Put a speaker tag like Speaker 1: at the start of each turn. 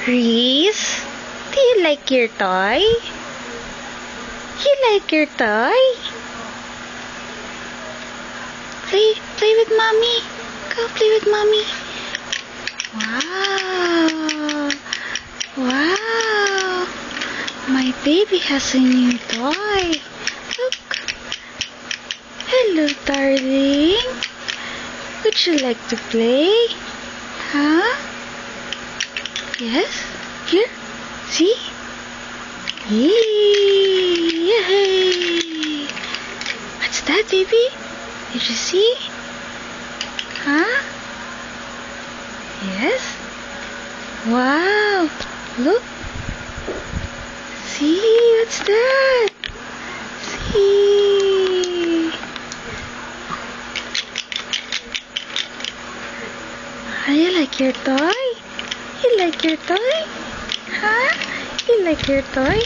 Speaker 1: Reese, do you like your toy? You like your toy? Play with mommy. Go play with mommy. Wow. Wow. My baby has a new toy. Look. Hello, darling. Would you like to play? Huh? Yes? Here? See? Yay! What's that, baby? Did you see? Huh? Yes? Wow! Look! See? What's that? See? You like your toy? You like your toy? Huh? You like your toy?